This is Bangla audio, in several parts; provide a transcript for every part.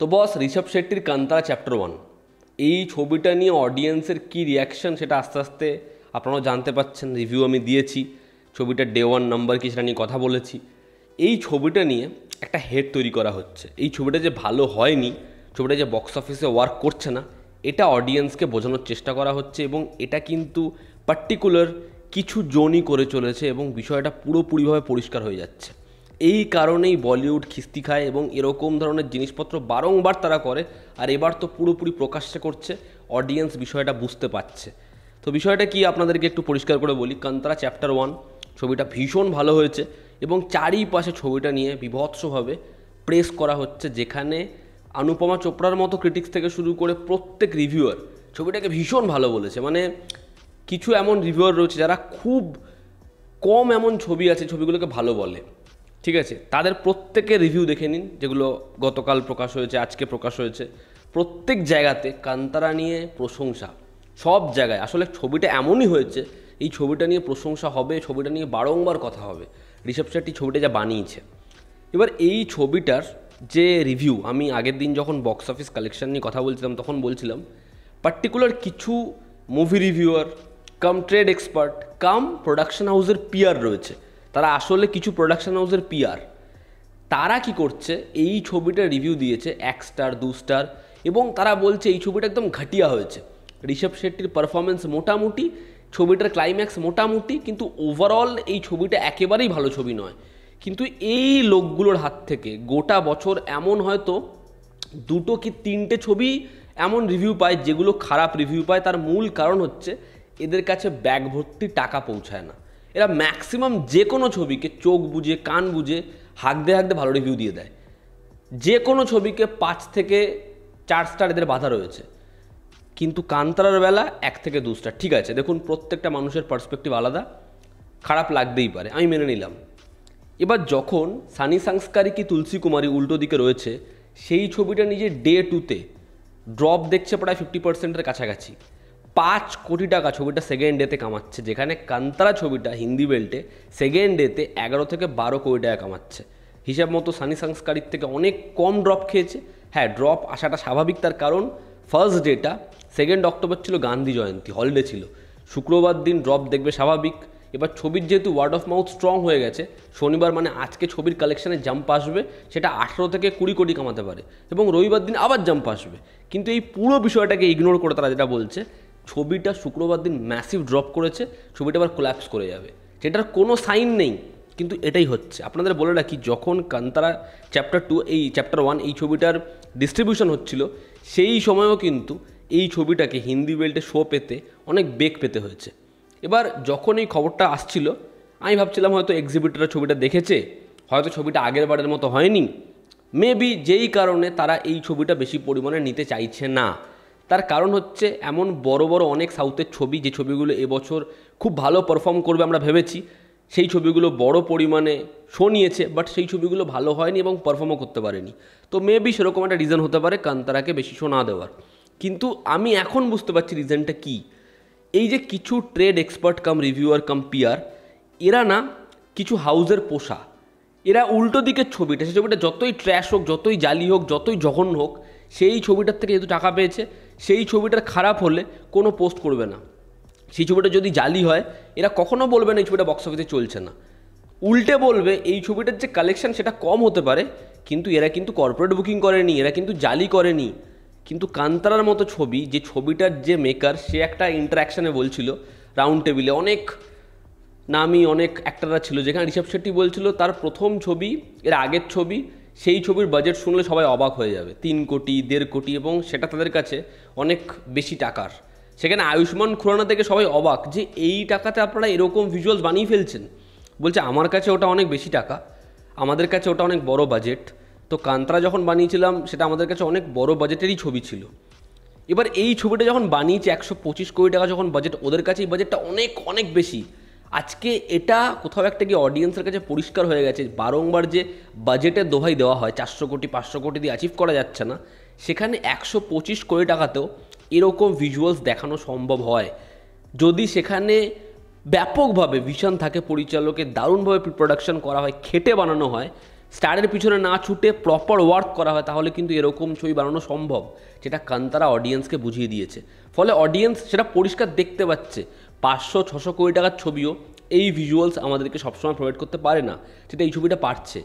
তো বস, ঋষভ শেট্টির কান্তারা চ্যাপ্টার 1 এই ছবিটা নিয়ে অডিয়েন্সের কী রিয়াকশন সেটা আস্তে আস্তে আপনারাও জানতে পাচ্ছেন। রিভিউ আমি দিয়েছি, ছবিটার ডে 1 নাম্বার কি সেটা নিয়ে কথা বলেছি। এই ছবিটা নিয়ে একটা হেড তৈরি করা হচ্ছে। এই ছবিটা যে ভালো হয়নি, ছবিটা যে বক্স অফিসে ওয়ার্ক করছে না, এটা অডিয়েন্সকে বোঝানোর চেষ্টা করা হচ্ছে এবং এটা কিন্তু পার্টিকুলার কিছু জনই করে চলেছে এবং বিষয়টা পুরোপুরিভাবে পরিষ্কার হয়ে যাচ্ছে। এই কারণেই বলিউড খিস্তি খায় এবং এরকম ধরনের জিনিসপত্র বারংবার তারা করে, আর এবার তো পুরোপুরি প্রকাশ্যে করছে, অডিয়েন্স বিষয়টা বুঝতে পারছে। তো বিষয়টা কি আপনাদেরকে একটু পরিষ্কার করে বলি। কান্তারা চ্যাপ্টার 1 ছবিটা ভীষণ ভালো হয়েছে এবং চারিপাশে ছবিটা নিয়ে বিভৎসভাবে প্রেস করা হচ্ছে, যেখানে অনুপমা চোপড়ার মতো ক্রিটিক্স থেকে শুরু করে প্রত্যেক রিভিউয়ার ছবিটাকে ভীষণ ভালো বলেছে। মানে কিছু এমন রিভিউয়ার রয়েছে যারা খুব কম এমন ছবি আছে ছবিগুলোকে ভালো বলে, ঠিক আছে, তাদের প্রত্যেকের রিভিউ দেখে নিন, যেগুলো গতকাল প্রকাশ হয়েছে, আজকে প্রকাশ হয়েছে। প্রত্যেক জায়গাতে কান্তারা নিয়ে প্রশংসা, সব জায়গায়। আসলে ছবিটা এমনই হয়েছে, এই ছবিটা নিয়ে প্রশংসা হবে, ছবিটা নিয়ে বারংবার কথা হবে। ঋষভ শেট্টি ছবিটা যা বানিয়েছে, এবার এই ছবিটার যে রিভিউ, আমি আগের দিন যখন বক্স অফিস কালেকশন নিয়ে কথা বলছিলাম তখন বলছিলাম পার্টিকুলার কিছু মুভি রিভিউয়ার কাম ট্রেড এক্সপার্ট কাম প্রোডাকশন হাউসের পিআর রয়েছে, তারা আসলে কিছু প্রোডাকশন হাউসের পিআর, তারা কি করছে, এই ছবিটা রিভিউ দিয়েছে 1 স্টার 2 স্টার এবং তারা বলছে এই ছবিটা একদম ঘাটিয়া হয়েছে। ঋষভ শেট্টির পারফরমেন্স মোটামুটি, ছবিটার ক্লাইম্যাক্স মোটামুটি, কিন্তু ওভারঅল এই ছবিটা একেবারেই ভালো ছবি নয়। কিন্তু এই লোকগুলোর হাত থেকে গোটা বছর এমন হয়তো 2 কি 3টে ছবি এমন রিভিউ পায় যেগুলো খারাপ রিভিউ পায়। তার মূল কারণ হচ্ছে এদের কাছে ব্যাগ ভর্তি টাকা পৌঁছায় না। এরা ম্যাক্সিমাম যে কোনো ছবিকে চোখ বুজে কান বুজে হাঁকতে হাঁকতে ভালো রিভিউ দিয়ে দেয়। যে কোনো ছবিকে 5 থেকে 4 স্টার এদের বাধা রয়েছে, কিন্তু কান্তারার বেলা 1 থেকে 2 স্টার। ঠিক আছে, দেখুন প্রত্যেকটা মানুষের পার্সপেক্টিভ আলাদা, খারাপ লাগতেই পারে, আমি মেনে নিলাম। এবার যখন সানি সংস্কারি কি তুলসী কুমারী উল্টো দিকে রয়েছে, সেই ছবিটা নিজে ডে 2তে ড্রপ দেখছে প্রায় 50%-এর কাছাকাছি, 5 কোটি টাকা ছবিটা সেকেন্ড ডেতে কামাচ্ছে, যেখানে কান্তারা ছবিটা হিন্দি বেল্টে সেকেন্ড ডেতে 11 থেকে 12 কোটি টাকা কামাচ্ছে। হিসাব মতো সানি সংস্কারির থেকে অনেক কম ড্রপ খেয়েছে। হ্যাঁ, ড্রপ আসাটা স্বাভাবিক, তার কারণ ফার্স্ট ডেটা 2 অক্টোবর ছিল গান্ধী জয়ন্তী, হলিডে ছিল, শুক্রবার দিন ড্রপ দেখবে স্বাভাবিক। এবার ছবির যেহেতু ওয়ার্ড অফ মাউথ স্ট্রং হয়ে গেছে, শনিবার মানে আজকে ছবির কালেকশানে জাম্প আসবে, সেটা 18 থেকে 20 কোটি কামাতে পারে এবং রবিবার দিন আবার জাম্প আসবে। কিন্তু এই পুরো বিষয়টাকে ইগনোর করে তারা যেটা বলছে, ছবিটা শুক্রবার দিন ম্যাসিভ ড্রপ করেছে, ছবিটা আবার কোল্যাপস করে যাবে, যেটার কোনো সাইন নেই, কিন্তু এটাই হচ্ছে। আপনাদের বলে রাখি, যখন কান্তারা চ্যাপ্টার 2 এই চ্যাপ্টার 1 এই ছবিটার ডিস্ট্রিবিউশন হচ্ছিল, সেই সময়ও কিন্তু এই ছবিটাকে হিন্দি বেল্টে শো পেতে অনেক বেগ পেতে হয়েছে। এবার যখন এই খবরটা আসছিল, আমি ভাবছিলাম হয়তো এক্সিবিটররা ছবিটা দেখেছে, হয়তো ছবিটা আগের বারের মতো হয়নি, মেবি যেই কারণে তারা এই ছবিটা বেশি পরিমাণে নিতে চাইছে না। তার কারণ হচ্ছে এমন বড় বড় অনেক সাউথের ছবি, যে ছবিগুলো এবছর খুব ভালো পারফর্ম করবে আমরা ভেবেছি, সেই ছবিগুলো বড় পরিমাণে শো নিয়েছে, বাট সেই ছবিগুলো ভালো হয়নি এবং পারফর্মও করতে পারেনি। তো মেবি সেরকম একটা রিজন হতে পারে কান্তারাকে বেশি শো না দেওয়ার। কিন্তু আমি এখন বুঝতে পারছি রিজনটা কী। এই যে কিছু ট্রেড এক্সপার্ট কাম রিভিউয়ার কাম পিআর, এরা না কিছু হাউজের পোষা, এরা উল্টো দিকের ছবিটা, সেই ছবিটা যতই ট্র্যাশ হোক, যতই জালি হোক, যতই জঘন্য হোক, সেই ছবিটার থেকে যেহেতু টাকা পেয়েছে, সেই ছবিটার খারাপ হলে কোনো পোস্ট করবে না। সেই ছবিটা যদি জালি হয়, এরা কখনো বলবে না এই ছবিটা বক্স অফিসে চলছে না, উল্টে বলবে এই ছবিটার যে কালেকশন সেটা কম হতে পারে, কিন্তু এরা কিন্তু কর্পোরেট বুকিং করেনি, এরা কিন্তু জালি করেনি। কিন্তু কান্তারার মতো ছবি, যে ছবিটার যে মেকার, সে একটা ইন্টারাকশানে বলছিল রাউন্ড টেবিলে, অনেক নামি অনেক অ্যাক্টাররা ছিল, যেখানে ঋষভ শেট্টি বলছিল তার প্রথম ছবি, এর আগের ছবি, সেই ছবির বাজেট শুনলে সবাই অবাক হয়ে যাবে, 3 কোটি 1.5 কোটি, এবং সেটা তাদের কাছে অনেক বেশি টাকার। সেখানে আয়ুষ্মান খুরানা থেকে সবাই অবাক যে এই টাকাতে আপনারা এরকম ভিজুয়ালস বানিয়ে ফেলছেন। বলছে আমার কাছে ওটা অনেক বেশি টাকা, আমাদের কাছে ওটা অনেক বড় বাজেট। তো কান্তারা যখন বানিয়েছিলাম সেটা আমাদের কাছে অনেক বড় বাজেটেরই ছবি ছিল। এবার এই ছবিটা যখন বানিয়েছে 125 কোটি টাকা যখন বাজেট, ওদের কাছে এই বাজেটটা অনেক অনেক বেশি। আজকে এটা কোথাও একটা গিয়ে অডিয়েন্সের কাছে পরিষ্কার হয়ে গেছে, বারংবার যে বাজেটের দোহাই দেওয়া হয় 400 কোটি 500 কোটি দিয়ে অ্যাচিভ করা যাচ্ছে না, সেখানে 125 কোটি টাকাতেও এরকম ভিজুয়ালস দেখানো সম্ভব হয় যদি সেখানে ব্যাপকভাবে ভিশন থাকে, পরিচালকের দারুণভাবে প্রি প্রোডাকশন করা হয়, খেটে বানানো হয়, স্টারের পিছনে না ছুটে প্রপার ওয়ার্ক করা হয় তাহলে কিন্তু এরকম ছবি বানানো সম্ভব, যেটা কান্তারা অডিয়েন্সকে বুঝিয়ে দিয়েছে। ফলে অডিয়েন্স সেটা পরিষ্কার দেখতে পাচ্ছে। 500-600 কোটি টাকার ছবিও এই ভিজুয়ালস আমাদেরকে সবসময় প্রোভাইড করতে পারে না, যেটা এই ছবিটা পারছে।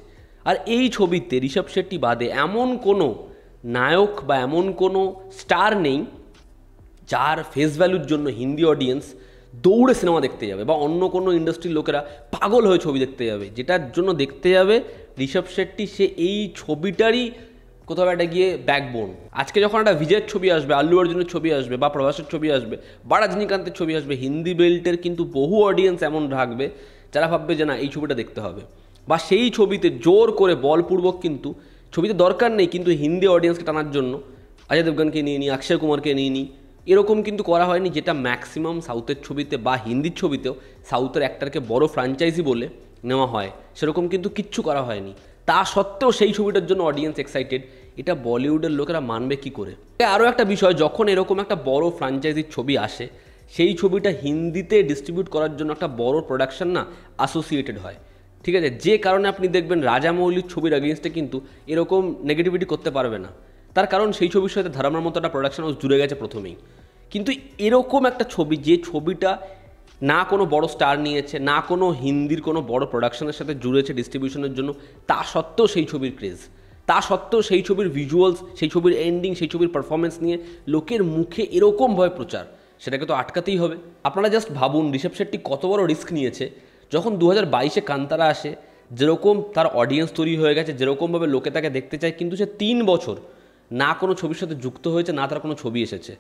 আর এই ছবিতে ঋষভ শেট্টি বাদে এমন কোনো নায়ক বা এমন কোনো স্টার নেই যার ফেস ভ্যালুর জন্য হিন্দি অডিয়েন্স দৌড়ে সিনেমা দেখতে যাবে, বা অন্য কোনো ইন্ডাস্ট্রির লোকেরা পাগল হয়ে ছবি দেখতে যাবে। যেটার জন্য দেখতে যাবে ঋষভ শেট্টি, সে এই ছবিটারই কোথাও একটা গিয়ে ব্যাকবোন। আজকে যখন একটা বিজয়ের ছবি আসবে, আল্লু অর্জুনের ছবি আসবে, বা প্রভাসের ছবি আসবে, বা রজনীকান্তের ছবি আসবে, হিন্দি বেল্টের কিন্তু বহু অডিয়েন্স এমন থাকবে যারা ভাববে যে না এই ছবিটা দেখতে হবে। বা সেই ছবিতে জোর করে বলপূর্বক, কিন্তু ছবিতে দরকার নেই কিন্তু হিন্দি অডিয়েন্সকে টানার জন্য অজয় দেবগনকে নিয়ে নিই, অক্ষয় কুমারকে নিয়ে নিই, এরকম কিন্তু করা হয়নি, যেটা ম্যাক্সিমাম সাউথের ছবিতে বা হিন্দির ছবিতেও সাউথের অ্যাক্টরকে বড় ফ্র্যাঞ্চাইজি বলে নেওয়া হয়, সেরকম কিন্তু কিচ্ছু করা হয়নি। তা সত্ত্বেও সেই ছবিটার জন্য অডিয়েন্স এক্সাইটেড, এটা বলিউডের লোকেরা মানবে কি করে? আরও একটা বিষয়, যখন এরকম একটা বড় ফ্র্যাঞ্চাইজির ছবি আসে, সেই ছবিটা হিন্দিতে ডিস্ট্রিবিউট করার জন্য একটা বড় প্রোডাকশন না অ্যাসোসিয়েটেড হয়, ঠিক আছে? যে কারণে আপনি দেখবেন রাজামৌলির ছবির এগেনস্টে কিন্তু এরকম নেগেটিভিটি করতে পারবে না, তার কারণ সেই ছবির সাথে ধর্মার মতো একটা প্রোডাকশন হাউস জুড়ে গেছে প্রথমেই। কিন্তু এরকম একটা ছবি, যে ছবিটা না কোনো বড় স্টার নিয়েছে, না কোনো হিন্দির কোনো বড় প্রোডাকশনের সাথে জুড়েছে ডিস্ট্রিবিউশনের জন্য, তা সত্ত্বেও সেই ছবির ক্রেজ, তা সত্ত্বেও সেই ছবির ভিজুয়ালস, সেই ছবির এন্ডিং, সেই ছবির পারফরমেন্স নিয়ে লোকের মুখে এরকমভাবে প্রচার, সেটাকে তো আটকাতেই হবে। আপনারা জাস্ট ভাবুন ঋষভ শেট্টি কত বড় রিস্ক নিয়েছে। যখন 2022-এ কান্তারা আসে, যেরকম তার অডিয়েন্স তৈরি হয়ে গেছে, যেরকমভাবে লোকে তাকে দেখতে চায়, কিন্তু সে 3 বছর না কোনো ছবির সাথে যুক্ত হয়েছে, না তার কোনো ছবি এসেছে।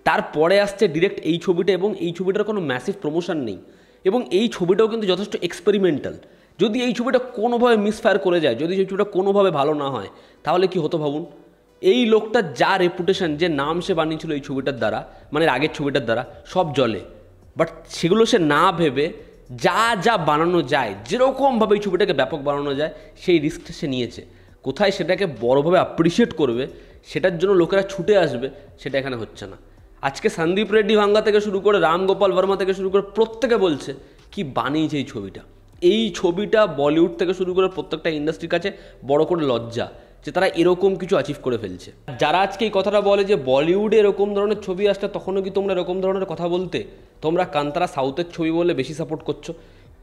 তারপরে আসছে ডিরেক্ট এই ছবিটা, এবং এই ছবিটার কোনো ম্যাসিভ প্রমোশন নেই, এবং এই ছবিটাও কিন্তু যথেষ্ট এক্সপেরিমেন্টাল। যদি এই ছবিটা কোনোভাবে মিসফায়ার করে যায়, যদি এই ছবিটা কোনোভাবে ভালো না হয়, তাহলে কি হতো ভাবুন। এই লোকটার যা রেপুটেশন, যে নাম সে বানিয়েছিল এই ছবিটার দ্বারা, মানে আগের ছবিটার দ্বারা, সব জলে। বাট সেগুলো সে না ভেবে যা যা বানানো যায়, যেরকমভাবে এই ছবিটাকে ব্যাপক বানানো যায়, সেই রিস্কটা সে নিয়েছে। কোথায় সেটাকে বড়োভাবে অ্যাপ্রিসিয়েট করবে, সেটার জন্য লোকেরা ছুটে আসবে, সেটা এখানে হচ্ছে না। আজকে সন্দীপ রেড্ডি ভাঙ্গা থেকে শুরু করে রাম গোপাল বর্মা থেকে শুরু করে প্রত্যেকে বলছে কি বানিয়েছে এই ছবিটা। এই ছবিটা বলিউড থেকে শুরু করে প্রত্যেকটা ইন্ডাস্ট্রির কাছে বড় করে লজ্জা, যে তারা এরকম কিছু অ্যাচিভ করে ফেলছে। যারা আজকে এই কথাটা বলে যে বলিউডে এরকম ধরনের ছবি আসতে, তখনও কি তোমরা এরকম ধরনের কথা বলতে? তোমরা কান্তারা সাউথের ছবি বলে বেশি সাপোর্ট করছো।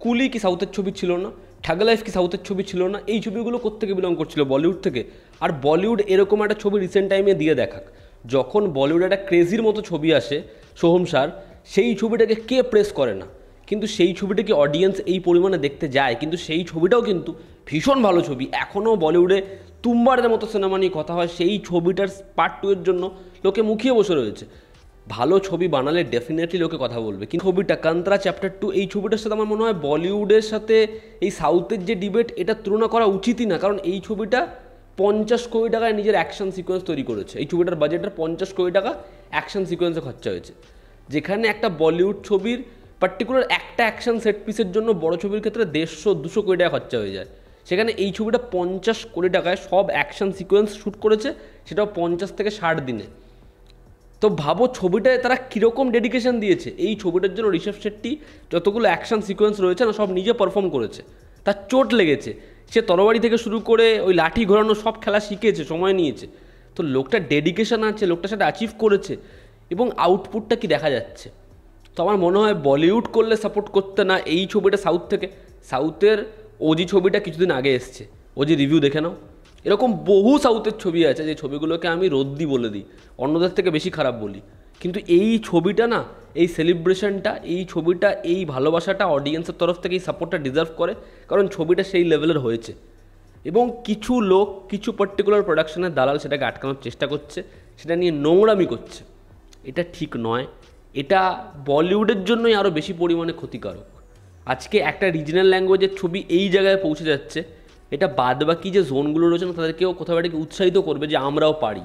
কুলি কি সাউথের ছবি ছিল না? ঠাগ লাইফ কি সাউথের ছবি ছিল না? এই ছবিগুলো কোত্থেকে বিলং করছিল? বলিউড থেকে। আর বলিউড এরকম একটা ছবি রিসেন্ট টাইমে দিয়ে দেখাক। যখন বলিউডে একটা ক্রেজির মতো ছবি আসে, সোহম শাহর, সেই ছবিটাকে কে প্রেস করে না? কিন্তু সেই ছবিটাকে অডিয়েন্স এই পরিমাণে দেখতে যায়, কিন্তু সেই ছবিটাও কিন্তু ভীষণ ভালো ছবি। এখনও বলিউডে তুম্বারের মতো সিনেমা নিয়ে কথা হয়, সেই ছবিটার পার্ট 2 এর জন্য লোকে মুখিয়ে বসে রয়েছে। ভালো ছবি বানালে ডেফিনেটলি লোকে কথা বলবে। কিন্তু ছবিটা কান্তারা চ্যাপ্টার 2, এই ছবিটার সাথে আমার মনে হয় বলিউডের সাথে এই সাউথের যে ডিবেট, এটা তুলনা করা উচিতই না। কারণ এই ছবিটা 50 কোটি টাকায় নিজের অ্যাকশন সিকোয়েন্স তৈরি করেছে। এই ছবিটার বাজেটের 50 কোটি টাকা অ্যাকশন সিকোয়েন্সে খরচা হয়েছে, যেখানে একটা বলিউড ছবির পার্টিকুলার একটা অ্যাকশন সেট পিসের জন্য বড় ছবির ক্ষেত্রে 150-200 কোটি টাকা খরচা হয়ে যায়। সেখানে এই ছবিটা 50 কোটি টাকায় সব অ্যাকশন সিকোয়েন্স শ্যুট করেছে, সেটাও 50 থেকে 60 দিনে। তো ভাবো ছবিটায় তারা কীরকম ডেডিকেশন দিয়েছে। এই ছবিটার জন্য ঋষভ শেট্টি যতগুলো অ্যাকশন সিকোয়েন্স রয়েছে না, সব নিজে পারফর্ম করেছে। তার চোট লেগেছে, সে তরবারি থেকে শুরু করে ওই লাঠি ঘোরানো সব খেলা শিখেছে, সময় নিয়েছে। তো লোকটার ডেডিকেশন আছে, লোকটা সেটা অ্যাচিভ করেছে, এবং আউটপুটটা কি দেখা যাচ্ছে। তো আমার মনে হয় বলিউড করলে সাপোর্ট করতে না, এই ছবিটা সাউথ থেকে, সাউথের ওজি ছবিটা কিছুদিন আগে এসছে, ওজি রিভিউ দেখে নাও। এরকম বহু সাউথের ছবি আছে যে ছবিগুলোকে আমি রদ্দি বলে দিই, অন্যদের থেকে বেশি খারাপ বলি। কিন্তু এই ছবিটা না, এই সেলিব্রেশনটা, এই ছবিটা, এই ভালোবাসাটা অডিয়েন্সের তরফ থেকে এই সাপোর্টটা ডিজার্ভ করে, কারণ ছবিটা সেই লেভেলের হয়েছে। এবং কিছু লোক, কিছু পার্টিকুলার প্রোডাকশনের দালাল সেটাকে আটকানোর চেষ্টা করছে, সেটা নিয়ে নোংরামি করছে। এটা ঠিক নয়, এটা বলিউডের জন্যই আরও বেশি পরিমাণে ক্ষতিকারক। আজকে একটা রিজনাল ল্যাঙ্গুয়েজের ছবি এই জায়গায় পৌঁছে যাচ্ছে, এটা বাদবাকি যে জোনগুলো রয়েছে না, তাদেরকেও কোথাও এটাকে উৎসাহিত করবে যে আমরাও পারি।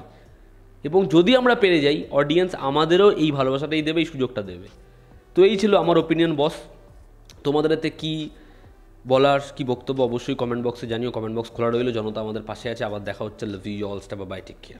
এবং যদি আমরা পেরে যাই, অডিয়েন্স আমাদেরও এই ভালোবাসাটাই দেবে, এই সুযোগটা দেবে। তো এই ছিল আমার ওপিনিয়ন বস। তোমাদের এতে কী বলার, কী বক্তব্য অবশ্যই কমেন্ট বক্সে জানিও। কমেন্ট বক্স খোলা রইল, জনতা আমাদের পাশে আছে। আবার দেখা হচ্ছে। Love you all, step by, take care.